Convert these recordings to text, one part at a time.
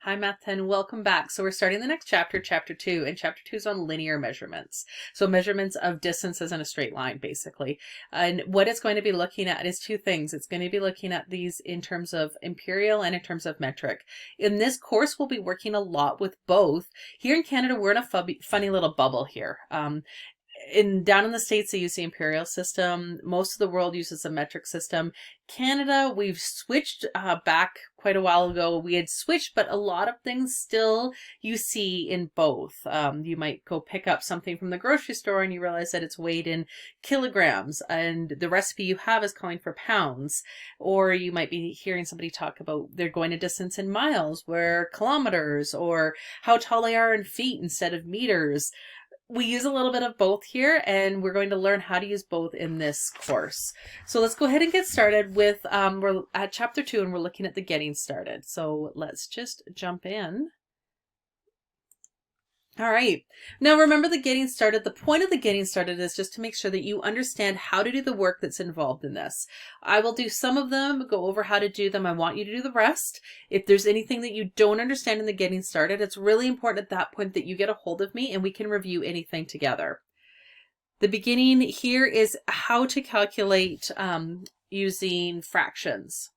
Hi Math 10, welcome back. So we're starting the next chapter, chapter 2, and chapter 2 is on linear measurements. So measurements of distances in a straight line, basically. And what it's going to be looking at is two things. It's going to be looking at these in terms of imperial and in terms of metric. In this course, we'll be working a lot with both. Here in Canada, we're in a funny little bubble here. Down in the States, they use the imperial system. Most of the world uses a metric system. Canada, we've switched back quite a while ago. We had switched, but a lot of things still you see in both. You might go pick up something from the grocery store and you realize that it's weighed in kilograms and the recipe you have is calling for pounds. Or you might be hearing somebody talk about they're going a distance in miles, where kilometers, or how tall they are in feet instead of meters. We use a little bit of both here, and we're going to learn how to use both in this course. So let's go ahead and get started with, we're at chapter 2 and we're looking at the getting started. So let's just jump in. All right. Now remember the getting started. The point of the getting started is just to make sure that you understand how to do the work that's involved in this. I will do some of them, go over how to do them. I want you to do the rest. If there's anything that you don't understand in the getting started, it's really important at that point that you get a hold of me and we can review anything together. The beginning here is how to calculate using fractions.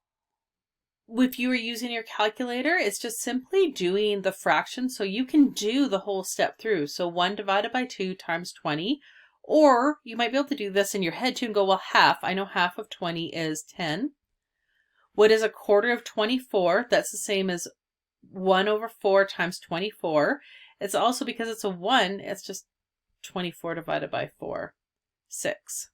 If you are using your calculator, it's just simply doing the fraction, so you can do the whole step through. So 1 divided by 2 times 20, or you might be able to do this in your head too and go, well, half. I know half of 20 is 10. What is a quarter of 24? That's the same as 1 over 4 times 24. It's also, because it's a 1, it's just 24 divided by 4, 6.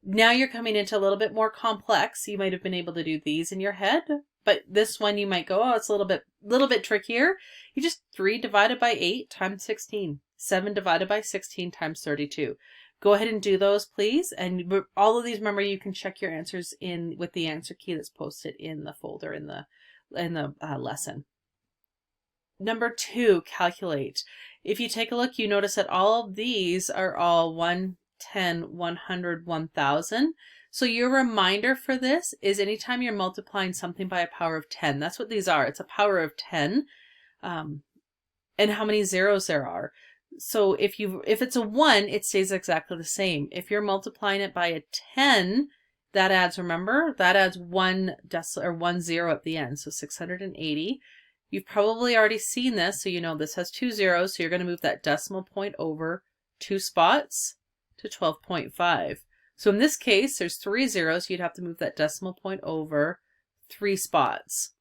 Now you're coming into a little bit more complex. You might have been able to do these in your head, but this one you might go, oh, it's a little bit trickier. You just 3 divided by 8 times 16, 7 divided by 16 times 32. Go ahead and do those, please. And all of these, remember, you can check your answers in with the answer key that's posted in the folder in the lesson. Number 2, calculate. If you take a look, you notice that all of these are all 1, 10, 100, 1000. So your reminder for this is anytime you're multiplying something by a power of 10, that's what these are. It's a power of 10, and how many zeros there are. So if it's a 1, it stays exactly the same. If you're multiplying it by a 10, that adds, remember, that adds 1 0 at the end. So 680. You've probably already seen this, so you know this has 2 zeros. So you're going to move that decimal point over 2 spots to 12.5. So in this case, there's 3 zeros. You'd have to move that decimal point over 3 spots.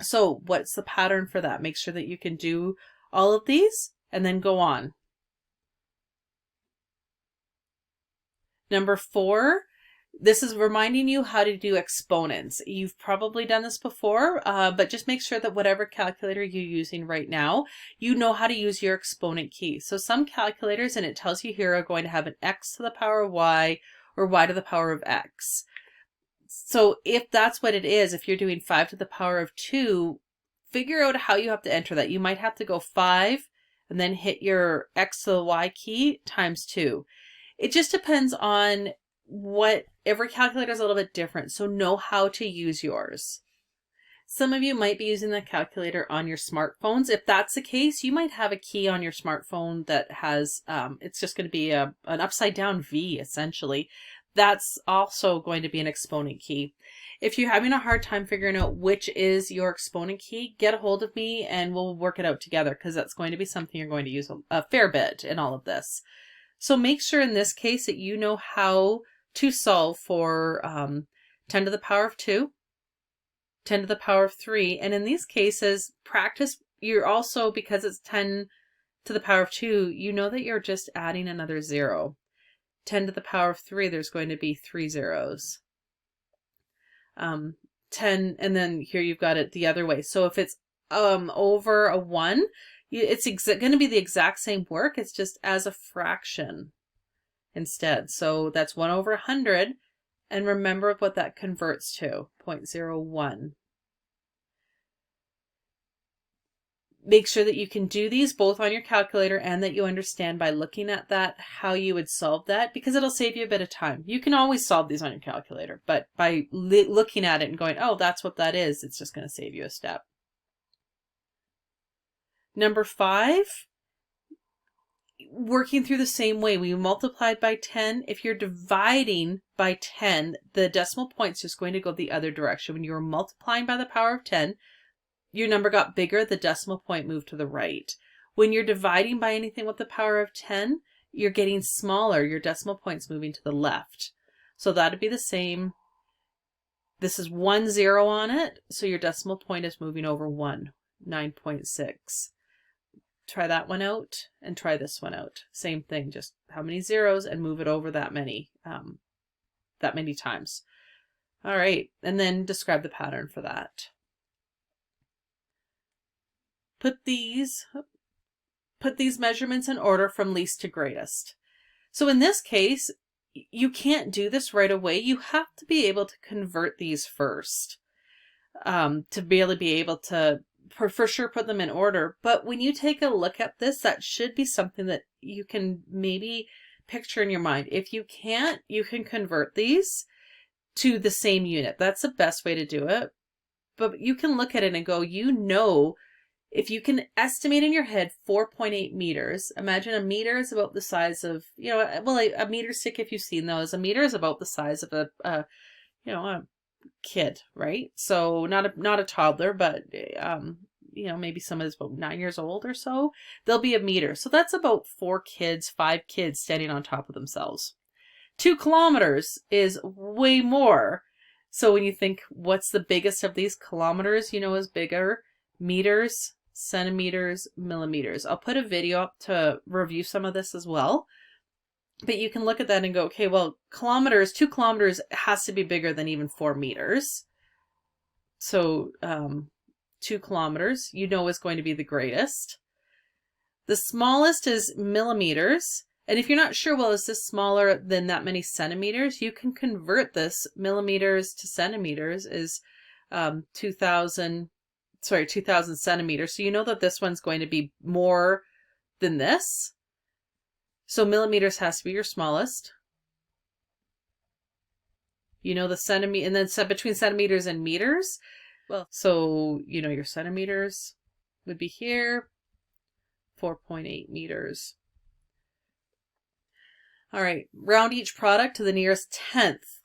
So what's the pattern for that? Make sure that you can do all of these and then go on. Number 4, this is reminding you how to do exponents. You've probably done this before, but just make sure that whatever calculator you're using right now, you know how to use your exponent key. So some calculators, and it tells you here, are going to have an x to the power of y or y to the power of x. So if that's what it is, if you're doing 5 to the power of 2, figure out how you have to enter that. You might have to go 5 and then hit your x to the y key times 2. It just depends on every calculator is a little bit different, so know how to use yours. Some of you might be using the calculator on your smartphones. If that's the case, you might have a key on your smartphone that has, it's just going to be an upside down V essentially. That's also going to be an exponent key. If you're having a hard time figuring out which is your exponent key, get a hold of me and we'll work it out together, because that's going to be something you're going to use a fair bit in all of this. So make sure in this case that you know how to solve for 10 to the power of 2, 10 to the power of 3. And in these cases, practice, you're also, because it's 10 to the power of 2, you know that you're just adding another 0. 10 to the power of 3, there's going to be 3 zeros. 10, and then here you've got it the other way. So if it's over a 1, it's going to be the exact same work. It's just as a fraction instead. So that's 1 over 100. And remember what that converts to, 0.01. Make sure that you can do these both on your calculator and that you understand by looking at that how you would solve that, because it'll save you a bit of time. You can always solve these on your calculator, but by looking at it and going, oh, that's what that is, it's just going to save you a step. Number 5, working through the same way. We multiplied by 10. If you're dividing by 10, the decimal point's just going to go the other direction. When you were multiplying by the power of 10, your number got bigger, the decimal point moved to the right. When you're dividing by anything with the power of 10, you're getting smaller. Your decimal point's moving to the left. So that'd be the same. This is 1 0 on it, so your decimal point is moving over 1, 9.6. Try that one out and try this one out. Same thing, just how many zeros and move it over that many times. All right, and then describe the pattern for that. Put these measurements in order from least to greatest. So in this case, you can't do this right away. You have to be able to convert these first to be able to for sure put them in order. But when you take a look at this, that should be something that you can maybe picture in your mind. If you can't, you can convert these to the same unit. That's the best way to do it. But you can look at it and go, if you can estimate in your head 4.8 meters, imagine a meter is about the size of, a meter stick, if you've seen those, a meter is about the size of a kid, right? So not a toddler, but, maybe someone is about 9 years old or so, they'll be a meter. So that's about 5 kids standing on top of themselves. 2 kilometers is way more. So when you think, what's the biggest of these? Kilometers, is bigger. Meters, centimeters, millimeters. I'll put a video up to review some of this as well. But you can look at that and go, okay, well, 2 kilometers has to be bigger than even 4 meters. So 2 kilometers, is going to be the greatest. The smallest is millimeters. And if you're not sure, well, is this smaller than that many centimeters? You can convert this. Millimeters to centimeters is 2,000 centimeters. So you know that this one's going to be more than this. So millimeters has to be your smallest. The centimeter, and then between centimeters and meters. Well, so, your centimeters would be here, 4.8 meters. All right, round each product to the nearest tenth.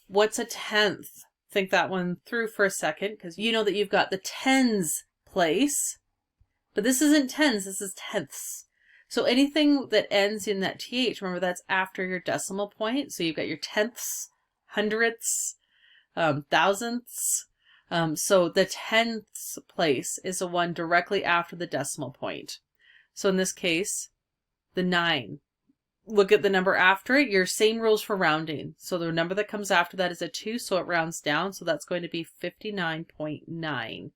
What's a tenth? Think that one through for a second, because you know that you've got the tens place, but this isn't tens, this is tenths. So anything that ends in that th, remember that's after your decimal point. So you've got your tenths, hundredths, thousandths. So the tenths place is the one directly after the decimal point. So in this case, the 9. Look at the number after it. Your same rules for rounding. So the number that comes after that is a 2, so it rounds down. So that's going to be 59.9.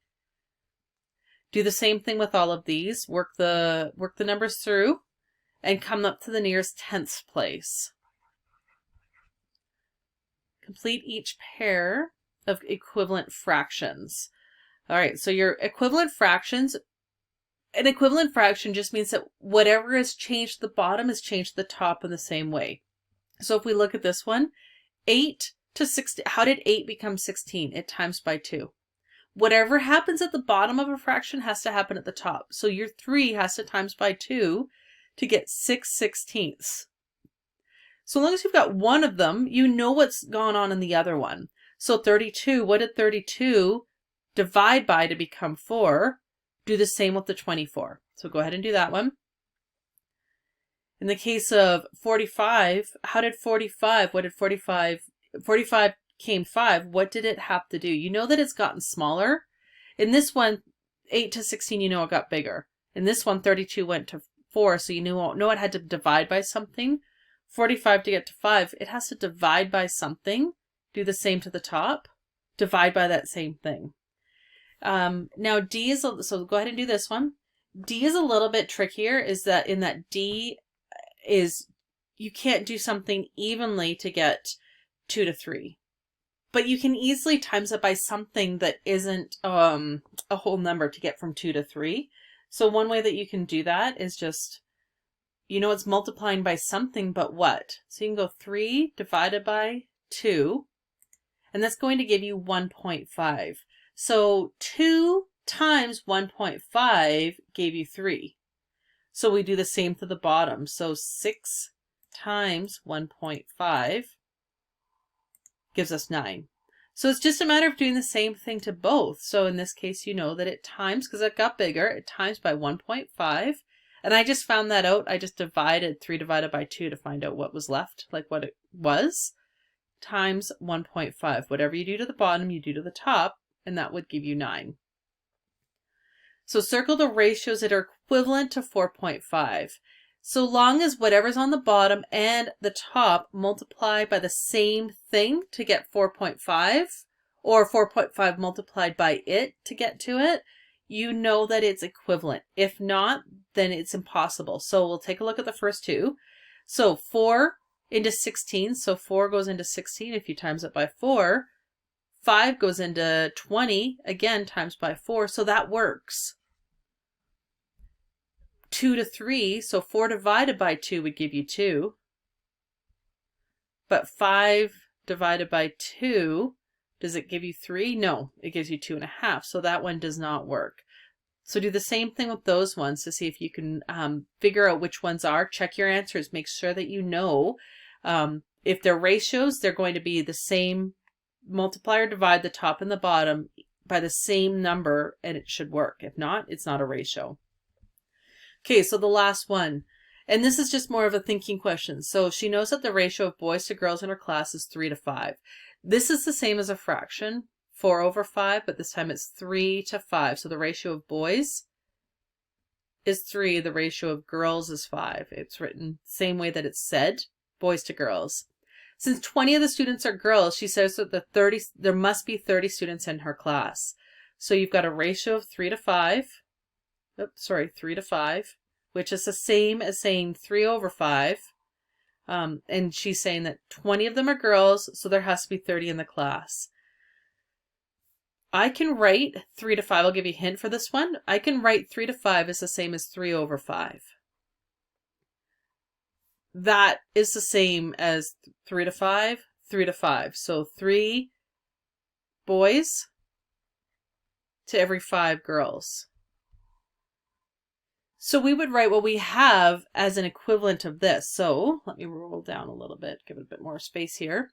Do the same thing with all of these. Work the numbers through and come up to the nearest tenths place. Complete each pair of equivalent fractions. All right, so your equivalent fractions, an equivalent fraction just means that whatever has changed the bottom has changed the top in the same way. So if we look at this one, 8 to 16, how did 8 become 16? It times by 2. Whatever happens at the bottom of a fraction has to happen at the top. So your 3 has to times by 2 to get 6/16. So long as you've got one of them, you know what's gone on in the other one. So 32, what did 32 divide by to become 4? Do the same with the 24. So go ahead and do that one. In the case of 45, how did 45, what did 45 came 5, what did it have to do? You know that it's gotten smaller. In this one, 8 to 16, you know it got bigger. In this one, 32 went to 4, so you know it had to divide by something. 45 to get to 5, it has to divide by something. Do the same to the top. Divide by that same thing. Now D is, so go ahead and do this one. D is a little bit trickier, is that in that D is, you can't do something evenly to get 2 to 3. But you can easily times it by something that isn't a whole number to get from 2 to 3. So one way that you can do that is just, it's multiplying by something, but what? So you can go 3 divided by 2, and that's going to give you 1.5. So 2 times 1.5 gave you 3. So we do the same to the bottom. So 6 times 1.5 gives us 9. So it's just a matter of doing the same thing to both. So in this case, you know that it times, because it got bigger, it times by 1.5. And I just found that out. I just divided 3 divided by 2 to find out what was left, like what it was, times 1.5. Whatever you do to the bottom, you do to the top, and that would give you 9. So circle the ratios that are equivalent to 4.5. So long as whatever's on the bottom and the top multiply by the same thing to get 4.5, or 4.5 multiplied by it to get to it, you know that it's equivalent. If not, then it's impossible. So we'll take a look at the first two. So 4 into 16. So 4 goes into 16 if you times it by 4. 5 goes into 20, again, times by 4. So that works. 2 to 3, so 4 divided by 2 would give you 2. But 5 divided by 2, does it give you 3? No, it gives you 2.5. So that one does not work. So do the same thing with those ones to see if you can figure out which ones are. Check your answers. Make sure that you know if they're ratios, they're going to be the same. Multiply or divide the top and the bottom by the same number and it should work. If not, it's not a ratio. Okay, so the last one, and this is just more of a thinking question. So she knows that the ratio of boys to girls in her class is 3 to 5. This is the same as a fraction, 4 over 5, but this time it's 3 to 5. So the ratio of boys is 3, the ratio of girls is 5. It's written the same way that it's said, boys to girls. Since 20 of the students are girls, she says that there must be 30 students in her class. So you've got a ratio of 3 to 5. 3 to 5, which is the same as saying 3 over 5. And she's saying that 20 of them are girls, so there has to be 30 in the class. I can write 3 to 5. I'll give you a hint for this one. I can write 3 to 5 as the same as 3 over 5. That is the same as 3 to 5, 3 to 5. So 3 boys to every 5 girls. So we would write what we have as an equivalent of this. So let me roll down a little bit, give it a bit more space here.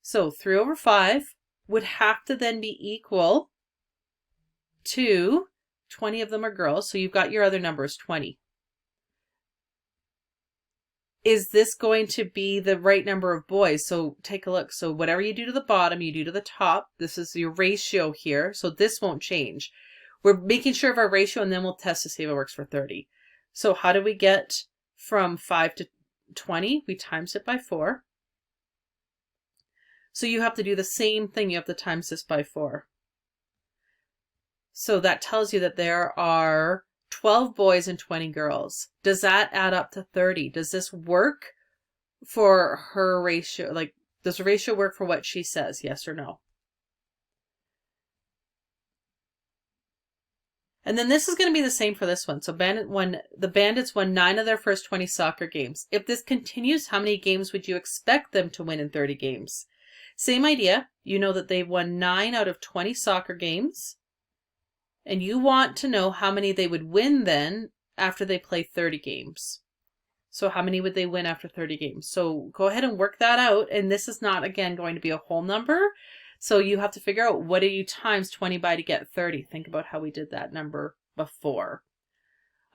So 3 over 5 would have to then be equal to 20 of them are girls. So you've got your other numbers, 20. Is this going to be the right number of boys? So take a look. So whatever you do to the bottom, you do to the top. This is your ratio here. So this won't change. We're making sure of our ratio and then we'll test to see if it works for 30. So how do we get from 5 to 20? We times it by 4. So you have to do the same thing. You have to times this by 4. So that tells you that there are 12 boys and 20 girls. Does that add up to 30? Does this work for her ratio? Like, does the ratio work for what she says? Yes or no? And then this is going to be the same for this one. So the Bandits won 9 of their first 20 soccer games. If this continues, how many games would you expect them to win in 30 games? Same idea. You know that they won 9 out of 20 soccer games. And you want to know how many they would win then after they play 30 games. So how many would they win after 30 games? So go ahead and work that out. And this is not, again, going to be a whole number. So you have to figure out what do you times 20 by to get 30. Think about how we did that number before.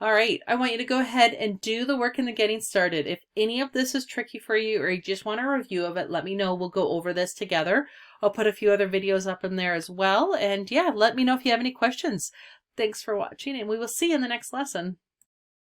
All right, I want you to go ahead and do the work in the getting started. If any of this is tricky for you or you just want a review of it, let me know. We'll go over this together. I'll put a few other videos up in there as well. And yeah, let me know if you have any questions. Thanks for watching and we will see you in the next lesson.